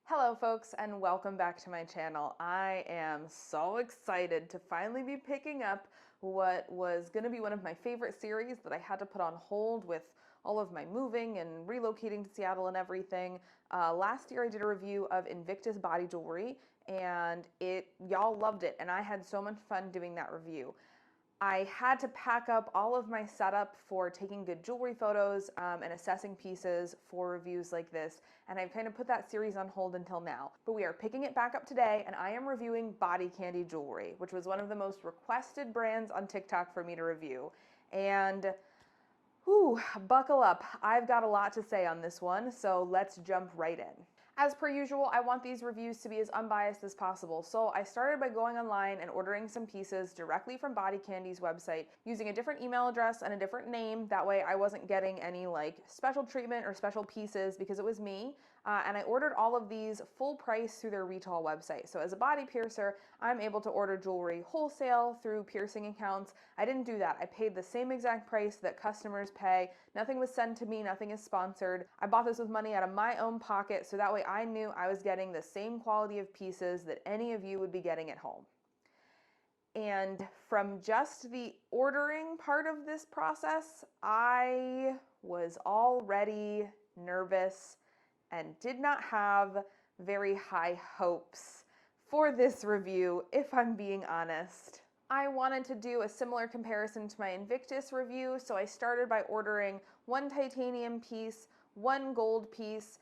Hello folks and welcome back to my channel. I am so excited to finally be picking up what was going to be one of my favorite series that I had to put on hold with all of my moving and relocating to Seattle and everything. Last year I did a review of Invictus body jewelry and y'all loved it, and I had so much fun doing that review. I had to pack up all of my setup for taking good jewelry photos and assessing pieces for reviews like this, and I've kind of put that series on hold until now. But we are picking it back up today, and I am reviewing Body Candy Jewelry, which was one of the most requested brands on TikTok for me to review. And whew, buckle up. I've got a lot to say on this one, so let's jump right in. As per usual, I want these reviews to be as unbiased as possible, so I started by going online and ordering some pieces directly from Body Candy's website using a different email address and a different name. That way I wasn't getting any special treatment or special pieces because it was me. And I ordered all of these full price through their retail website. So as a body piercer, I'm able to order jewelry wholesale through piercing accounts. I didn't do that. I paid the same exact price that customers pay. Nothing was sent to me, nothing is sponsored. I bought this with money out of my own pocket, so that way I knew I was getting the same quality of pieces that any of you would be getting at home. And from just the ordering part of this process, I was already nervous and did not have very high hopes for this review, if I'm being honest. I wanted to do a similar comparison to my Invictus review, so I started by ordering one titanium piece, one gold piece,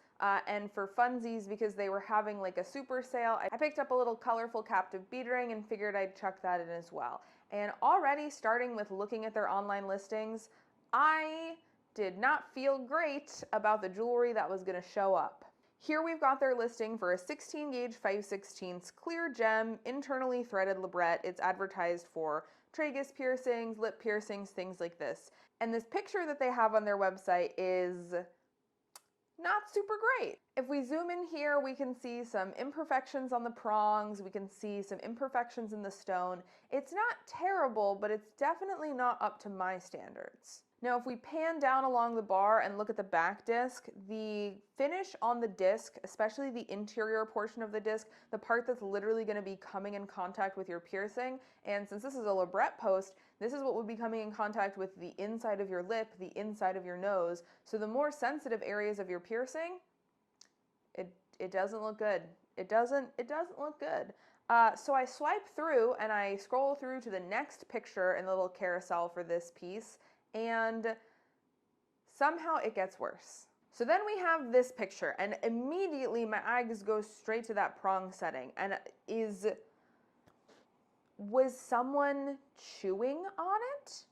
and for funsies, because they were having a super sale, I picked up a little colorful captive bead ring and figured I'd chuck that in as well. And already starting with looking at their online listings, I did not feel great about the jewelry that was going to show up. Here we've got their listing for a 16 gauge 5/16 clear gem internally threaded labret. It's advertised for tragus piercings, lip piercings, things like this. And this picture that they have on their website is not super great. If we zoom in here, we can see some imperfections on the prongs. We can see some imperfections in the stone. It's not terrible, but it's definitely not up to my standards. Now, if we pan down along the bar and look at the back disc, the finish on the disc, especially the interior portion of the disc, the part that's literally going to be coming in contact with your piercing, and since this is a labret post, this is what would be coming in contact with the inside of your lip, the inside of your nose. So the more sensitive areas of your piercing, it doesn't look good. It doesn't look good. So I swipe through and I scroll through to the next picture in the little carousel for this piece, and somehow it gets worse. So then we have this picture, and immediately my eyes go straight to that prong setting. And was someone chewing on it?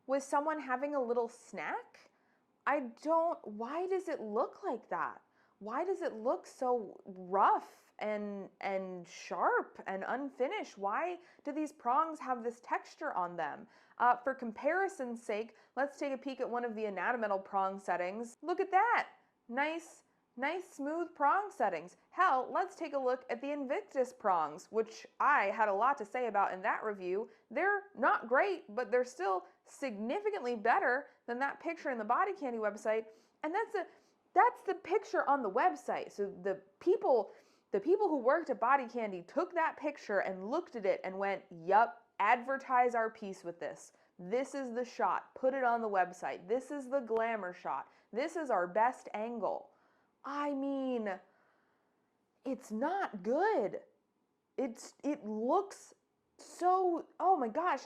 Was someone having a little snack? Why does it look like that? Why does it look so rough and sharp and unfinished? Why do these prongs have this texture on them? For comparison's sake, let's take a peek at one of the anatomical prong settings. Look at that! Nice smooth prong settings. Hell, let's take a look at the Invictus prongs, which I had a lot to say about in that review. They're not great, but they're still significantly better than that picture in the Body Candy website. And that's the picture on the website. So the people who worked at Body Candy took that picture and looked at it and went, yup, advertise our piece with this. This is the shot. Put it on the website. This is the glamour shot. This is our best angle. I mean, it's not good. It looks so, oh my gosh,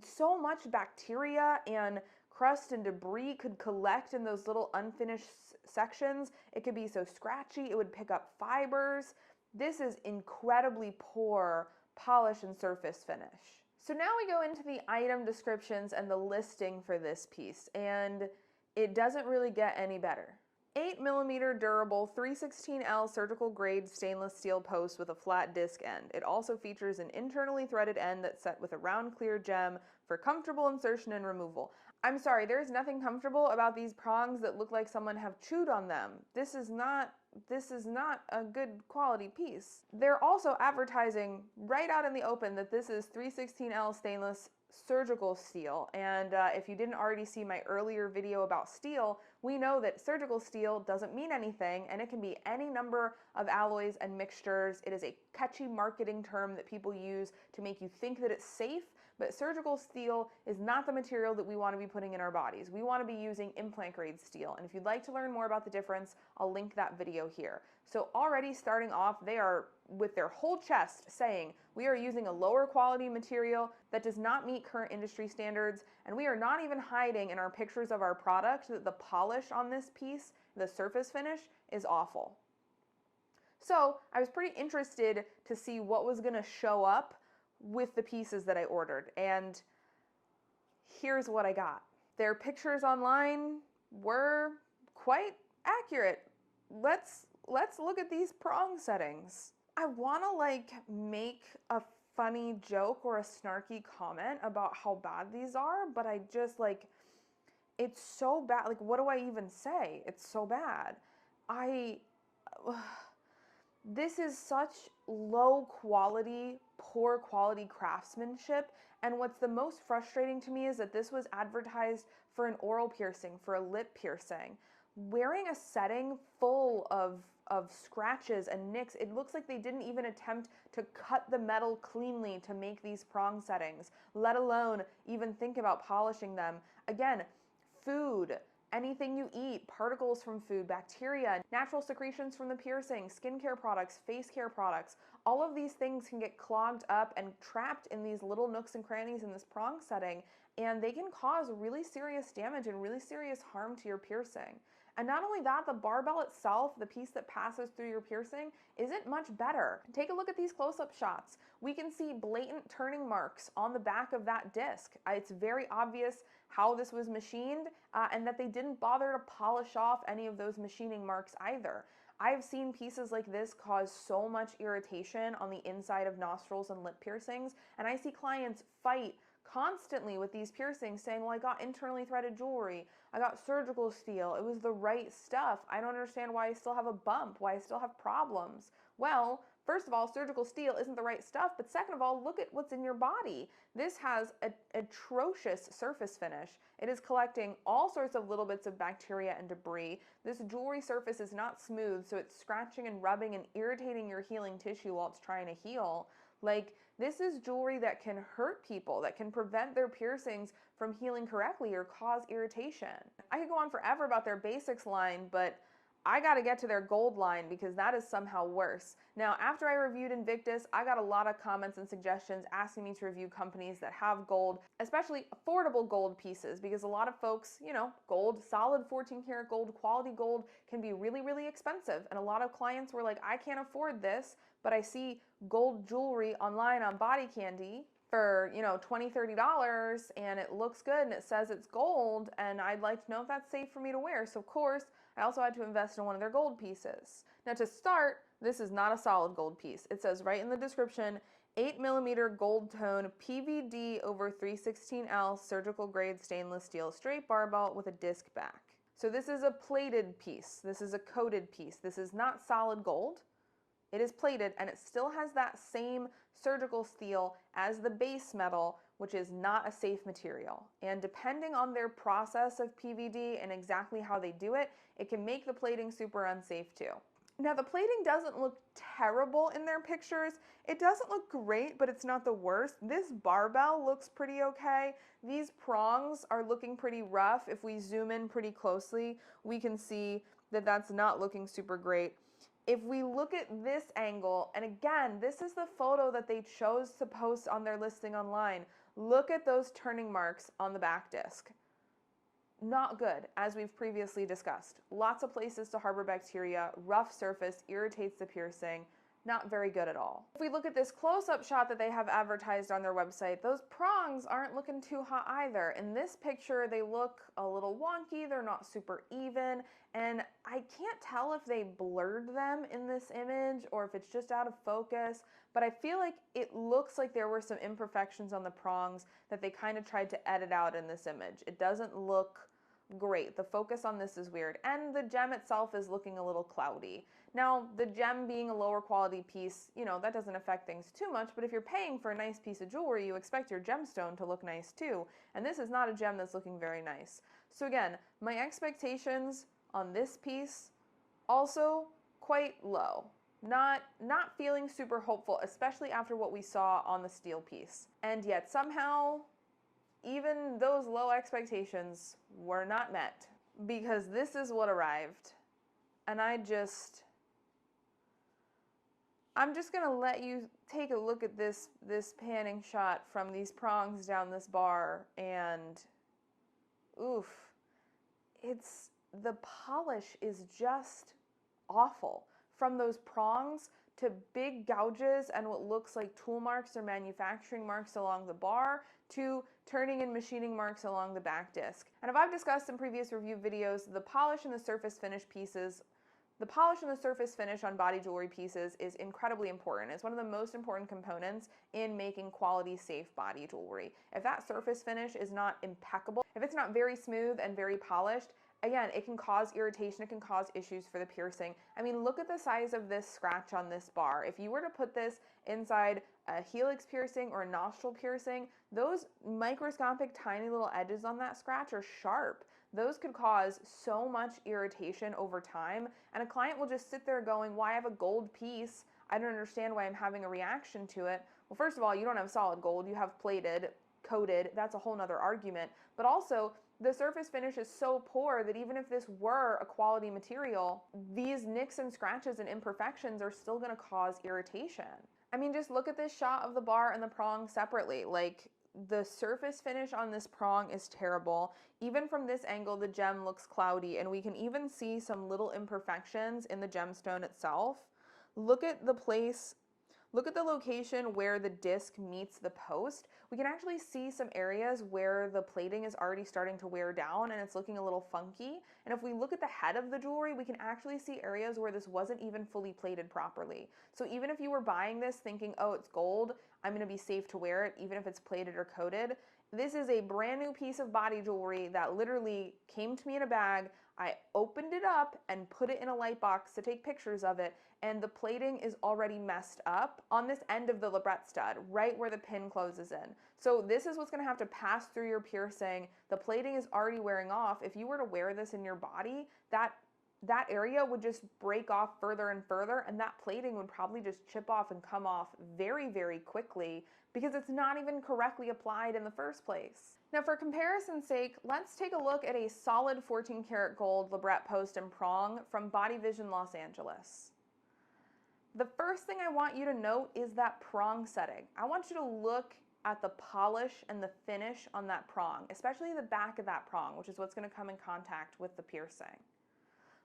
so much bacteria and crust and debris could collect in those little unfinished sections. It could be so scratchy, it would pick up fibers. This is incredibly poor polish and surface finish. So now we go into the item descriptions and the listing for this piece, and it doesn't really get any better. 8mm durable 316L surgical grade stainless steel post with a flat disc end. It also features an internally threaded end that's set with a round clear gem for comfortable insertion and removal. I'm sorry, there's nothing comfortable about these prongs that look like someone have chewed on them. This is not a good quality piece. They're also advertising right out in the open that this is 316L stainless surgical steel. And if you didn't already see my earlier video about steel, we know that surgical steel doesn't mean anything, and it can be any number of alloys and mixtures. It is a catchy marketing term that people use to make you think that it's safe, but surgical steel is not the material that we want to be putting in our bodies. We want to be using implant grade steel. And if you'd like to learn more about the difference, I'll link that video here. So already starting off, they are with their whole chest saying, we are using a lower quality material that does not meet current industry standards, and we are not even hiding in our pictures of our product that the polish on this piece, the surface finish, is awful. So I was pretty interested to see what was going to show up with the pieces that I ordered, and here's what I got. Their pictures online were quite accurate. Let's look at these prong settings. I want to make a funny joke or a snarky comment about how bad these are, but I just it's so bad. What do I even say? It's so bad. This is such low quality, poor quality craftsmanship. And what's the most frustrating to me is that this was advertised for an oral piercing, for a lip piercing. Wearing a setting full of scratches and nicks, it looks like they didn't even attempt to cut the metal cleanly to make these prong settings, let alone even think about polishing them. Again, food, anything you eat, particles from food, bacteria, natural secretions from the piercing, skincare products, face care products, all of these things can get clogged up and trapped in these little nooks and crannies in this prong setting, and they can cause really serious damage and really serious harm to your piercing. And not only that, the barbell itself, the piece that passes through your piercing, isn't much better. Take a look at these close-up shots. We can see blatant turning marks on the back of that disc. It's very obvious how this was machined and that they didn't bother to polish off any of those machining marks either. I've seen pieces like this cause so much irritation on the inside of nostrils and lip piercings, and I see clients fight constantly with these piercings saying, well, I got internally threaded jewelry, I got surgical steel, it was the right stuff, I don't understand why I still have a bump, why I still have problems. Well, first of all, surgical steel isn't the right stuff, but second of all, look at what's in your body. This has an atrocious surface finish. It is collecting all sorts of little bits of bacteria and debris. This jewelry surface is not smooth, so it's scratching and rubbing and irritating your healing tissue while it's trying to heal. This is jewelry that can hurt people, that can prevent their piercings from healing correctly or cause irritation. I could go on forever about their basics line, but I gotta get to their gold line because that is somehow worse. Now, after I reviewed Invictus, I got a lot of comments and suggestions asking me to review companies that have gold, especially affordable gold pieces, because a lot of folks, gold, solid 14 karat gold, quality gold can be really, really expensive. And a lot of clients were like, I can't afford this, but I see gold jewelry online on Body Candy for, $20, $30, and it looks good and it says it's gold, and I'd like to know if that's safe for me to wear. So of course, I also had to invest in one of their gold pieces. Now to start, this is not a solid gold piece. It says right in the description, 8mm gold tone PVD over 3/16L surgical grade stainless steel straight barbell with a disc back. So this is a plated piece. This is a coated piece. This is not solid gold. It is plated, and it still has that same surgical steel as the base metal, which is not a safe material. And depending on their process of PVD and exactly how they do it, it can make the plating super unsafe too. Now, the plating doesn't look terrible in their pictures. It doesn't look great, but it's not the worst. This barbell looks pretty okay. These prongs are looking pretty rough. If we zoom in pretty closely, we can see that that's not looking super great. If we look at this angle, and again, this is the photo that they chose to post on their listing online, look at those turning marks on the back disc. Not good, as we've previously discussed. Lots of places to harbor bacteria, rough surface, irritates the piercing, not very good at all. If we look at this close-up shot that they have advertised on their website, those prongs aren't looking too hot either. In this picture, they look a little wonky, they're not super even, and I can't tell if they blurred them in this image or if it's just out of focus, but I feel like it looks like there were some imperfections on the prongs that they kind of tried to edit out in this image. It doesn't look great. The focus on this is weird. And the gem itself is looking a little cloudy. Now, the gem being a lower quality piece, that doesn't affect things too much, but if you're paying for a nice piece of jewelry, you expect your gemstone to look nice too. And this is not a gem that's looking very nice. So again, my expectations on this piece also quite low. Not feeling super hopeful, especially after what we saw on the steel piece. And yet somehow, even those low expectations were not met, because this is what arrived. And I'm just gonna let you take a look at this panning shot from these prongs down this bar, and oof, the polish is just awful. From those prongs to big gouges and what looks like tool marks or manufacturing marks along the bar, to turning and machining marks along the back disc. And if I've discussed in previous review videos, the polish and the surface finish on body jewelry pieces is incredibly important. It's one of the most important components in making quality, safe body jewelry. If that surface finish is not impeccable, if it's not very smooth and very polished, again, it can cause irritation, it can cause issues for the piercing. I mean, look at the size of this scratch on this bar. If you were to put this inside a helix piercing or a nostril piercing, those microscopic tiny little edges on that scratch are sharp. Those could cause so much irritation over time, and a client will just sit there going, "Why, I have a gold piece. I don't understand why I'm having a reaction to it." Well, first of all, you don't have solid gold, you have plated, coated. That's a whole nother argument. But also, the surface finish is so poor that even if this were a quality material, these nicks and scratches and imperfections are still going to cause irritation. I mean, just look at this shot of the bar and the prong separately. Like, the surface finish on this prong is terrible. Even from this angle, the gem looks cloudy, and we can even see some little imperfections in the gemstone itself. Look at the location where the disc meets the post. We can actually see some areas where the plating is already starting to wear down and it's looking a little funky. And if we look at the head of the jewelry, we can actually see areas where this wasn't even fully plated properly. So even if you were buying this thinking, "Oh, it's gold, I'm going to be safe to wear it, even if it's plated or coated," this is a brand new piece of body jewelry that literally came to me in a bag. I opened it up and put it in a light box to take pictures of it, and the plating is already messed up on this end of the labret stud, right where the pin closes in. So this is what's going to have to pass through your piercing. The plating is already wearing off. If you were to wear this in your body, that area would just break off further and further, and that plating would probably just chip off and come off very, very quickly because it's not even correctly applied in the first place. Now, for comparison's sake, let's take a look at a solid 14 karat gold labret post and prong from Body Vision Los Angeles. The first thing I want you to note is that prong setting. I want you to look at the polish and the finish on that prong, especially the back of that prong, which is what's going to come in contact with the piercing.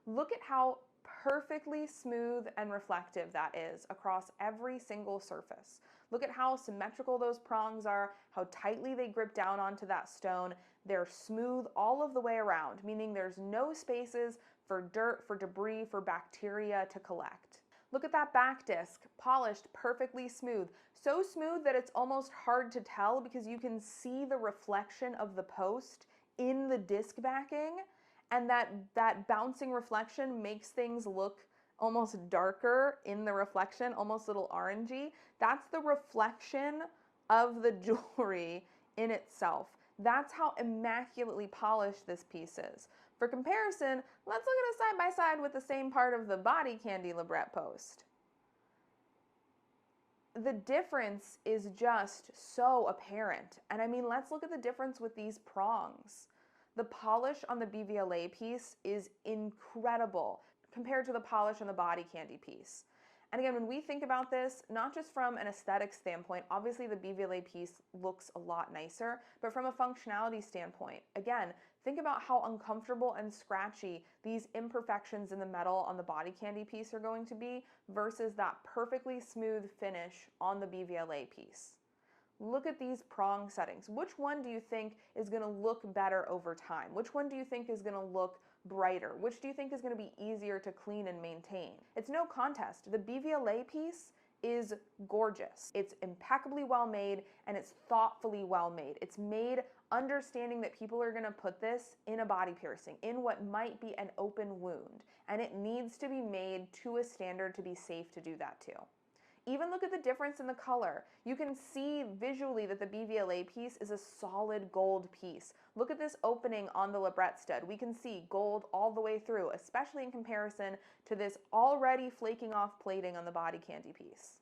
Look at how perfectly smooth and reflective that is across every single surface. Look at how symmetrical those prongs are, how tightly they grip down onto that stone. They're smooth all of the way around, meaning there's no spaces for dirt, for debris, for bacteria to collect. Look at that back disc, polished, perfectly smooth. So smooth that it's almost hard to tell because you can see the reflection of the post in the disc backing, and that bouncing reflection makes things look almost darker in the reflection, almost a little orangey. That's the reflection of the jewelry in itself. That's how immaculately polished this piece is. For comparison, let's look at it side by side with the same part of the body candy labret post. The difference is just so apparent. And I mean, let's look at the difference with these prongs. The polish on the BVLA piece is incredible compared to the polish on the body candy piece. And again, when we think about this, not just from an aesthetic standpoint, obviously the BVLA piece looks a lot nicer, but from a functionality standpoint, again, think about how uncomfortable and scratchy these imperfections in the metal on the body candy piece are going to be versus that perfectly smooth finish on the BVLA piece. Look at these prong settings. Which one do you think is going to look better over time? Which one do you think is going to look brighter? Which do you think is going to be easier to clean and maintain? It's no contest. The BVLA piece is gorgeous. It's impeccably well made and it's thoughtfully well made. It's made understanding that people are going to put this in a body piercing, in what might be an open wound, and it needs to be made to a standard to be safe to do that too. Even look at the difference in the color. You can see visually that the BVLA piece is a solid gold piece. Look at this opening on the labret stud. We can see gold all the way through, especially in comparison to this already flaking off plating on the body candy piece.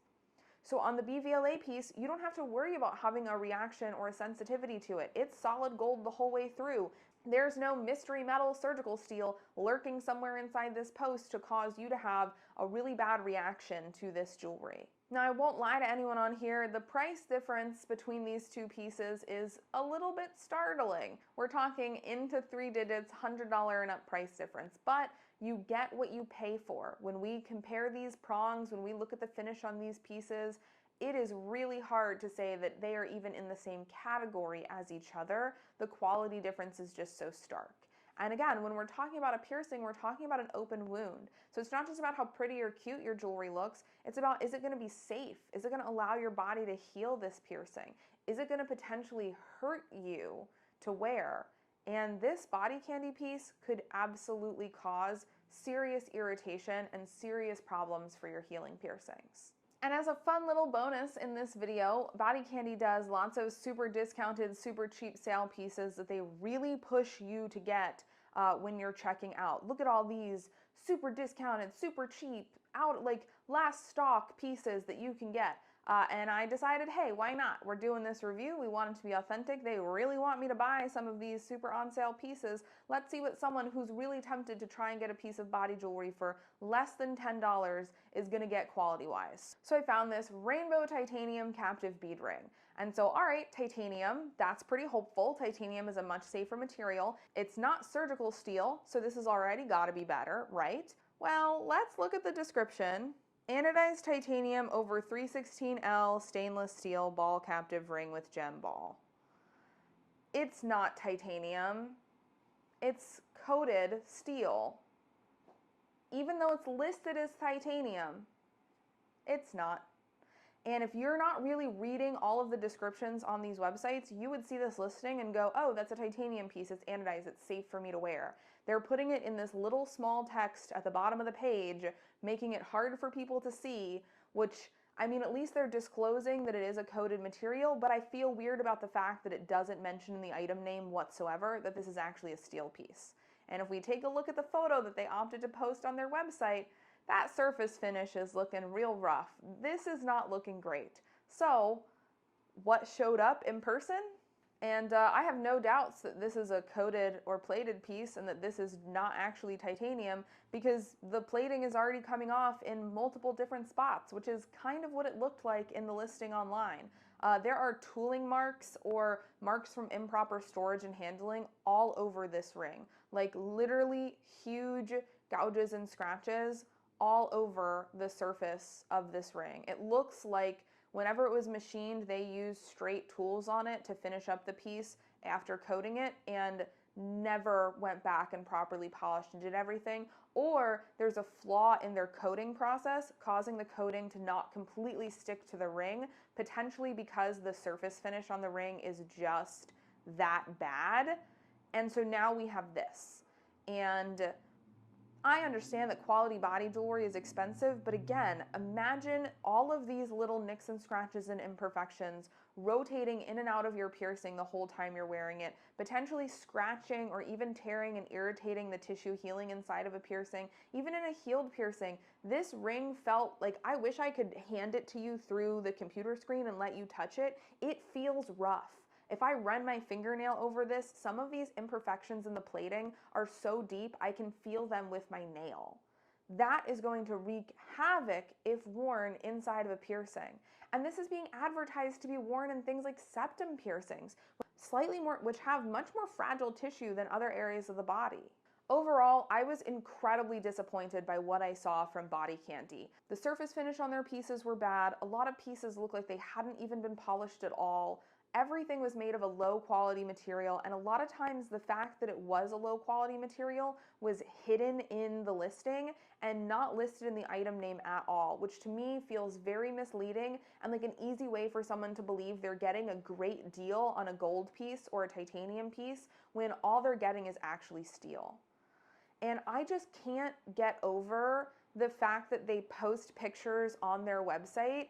So on the BVLA piece, you don't have to worry about having a reaction or a sensitivity to it. It's solid gold the whole way through. There's no mystery metal surgical steel lurking somewhere inside this post to cause you to have a really bad reaction to this jewelry. Now, I won't lie to anyone on here, the price difference between these two pieces is a little bit startling. We're talking into 3 digits, $100 and up price difference, but you get what you pay for. When we compare these prongs, when we look at the finish on these pieces, it is really hard to say that they are even in the same category as each other. The quality difference is just so stark. And again, when we're talking about a piercing, we're talking about an open wound. So it's not just about how pretty or cute your jewelry looks, it's about, is it going to be safe? Is it going to allow your body to heal this piercing? Is it going to potentially hurt you to wear? And this body candy piece could absolutely cause serious irritation and serious problems for your healing piercings. And as a fun little bonus in this video, Body Candy does lots of super discounted, super cheap sale pieces that they really push you to get when you're checking out. Look at all these super discounted, super cheap, out like last stock pieces that you can get. And I decided, hey, why not? We're doing this review. We want it to be authentic. They really want me to buy some of these super on sale pieces. Let's see what someone who's really tempted to try and get a piece of body jewelry for less than $10 is going to get quality-wise. So I found this rainbow titanium captive bead ring. And so, all right, titanium, that's pretty hopeful. Titanium is a much safer material. It's not surgical steel, so this has already got to be better, right? Well, let's look at the description. Anodized titanium over 316L stainless steel ball captive ring with gem ball. It's not titanium. It's coated steel. Even though it's listed as titanium, it's not. And if you're not really reading all of the descriptions on these websites, you would see this listing and go, oh, that's a titanium piece, it's anodized, it's safe for me to wear. They're putting it in this little small text at the bottom of the page, making it hard for people to see, which, I mean, at least they're disclosing that it is a coated material, but I feel weird about the fact that it doesn't mention in the item name whatsoever that this is actually a steel piece. And if we take a look at the photo that they opted to post on their website, that surface finish is looking real rough. This is not looking great. So, what showed up in person? And I have no doubts that this is a coated or plated piece and that this is not actually titanium, because the plating is already coming off in multiple different spots, which is kind of what it looked like in the listing online. There are tooling marks or marks from improper storage and handling all over this ring. Like literally huge gouges and scratches all over the surface of this ring. It looks like whenever it was machined, they used straight tools on it to finish up the piece after coating it and never went back and properly polished and did everything. Or there's a flaw in their coating process, causing the coating to not completely stick to the ring, potentially because the surface finish on the ring is just that bad. And so now we have this. And I understand that quality body jewelry is expensive, but again, imagine all of these little nicks and scratches and imperfections rotating in and out of your piercing the whole time you're wearing it, potentially scratching or even tearing and irritating the tissue healing inside of a piercing. Even in a healed piercing, this ring felt like, I wish I could hand it to you through the computer screen and let you touch it. It feels rough. If I run my fingernail over this, some of these imperfections in the plating are so deep I can feel them with my nail. That is going to wreak havoc if worn inside of a piercing. And this is being advertised to be worn in things like septum piercings, which have much more fragile tissue than other areas of the body. Overall, I was incredibly disappointed by what I saw from Body Candy. The surface finish on their pieces were bad. A lot of pieces looked like they hadn't even been polished at all. Everything was made of a low quality material, and a lot of times the fact that it was a low quality material was hidden in the listing and not listed in the item name at all, which to me feels very misleading and like an easy way for someone to believe they're getting a great deal on a gold piece or a titanium piece when all they're getting is actually steel. And I just can't get over the fact that they post pictures on their website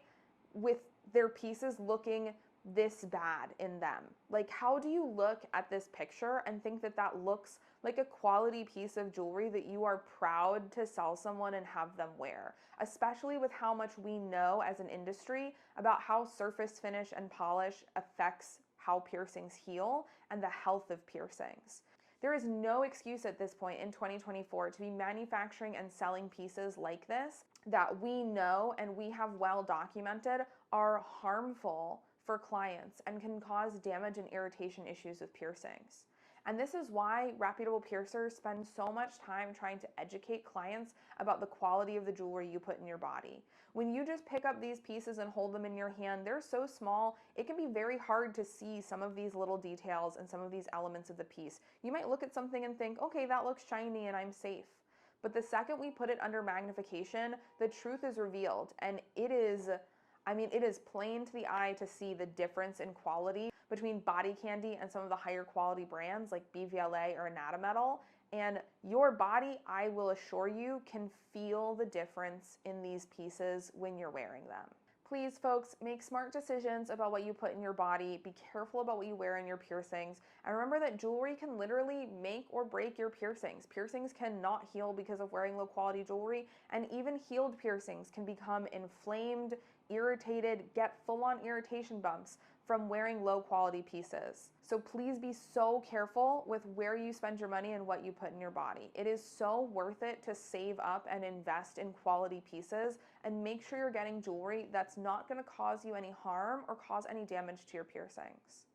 with their pieces looking this bad in them. Like, how do you look at this picture and think that that looks like a quality piece of jewelry that you are proud to sell someone and have them wear? Especially with how much we know as an industry about how surface finish and polish affects how piercings heal and the health of piercings. There is no excuse at this point in 2024 to be manufacturing and selling pieces like this that we know and we have well documented are harmful for clients and can cause damage and irritation issues with piercings. And this is why reputable piercers spend so much time trying to educate clients about the quality of the jewelry you put in your body. When you just pick up these pieces and hold them in your hand, they're so small, it can be very hard to see some of these little details and some of ththese elements of the piece. You might look at something and think, okay, that looks shiny and I'm safe. But the second we put it under magnification, the truth is revealed, and it is plain to the eye to see the difference in quality between body candy and some of the higher quality brands like BVLA or Anatometal. And your body, I will assure you, can feel the difference in these pieces when you're wearing them. Please, folks, make smart decisions about what you put in your body. Be careful about what you wear in your piercings. And remember that jewelry can literally make or break your piercings. Piercings cannot heal because of wearing low quality jewelry. And even healed piercings can become inflamed, irritated, get full-on irritation bumps from wearing low quality pieces. So please be so careful with where you spend your money and what you put in your body. It is so worth it to save up and invest in quality pieces and make sure you're getting jewelry that's not going to cause you any harm or cause any damage to your piercings.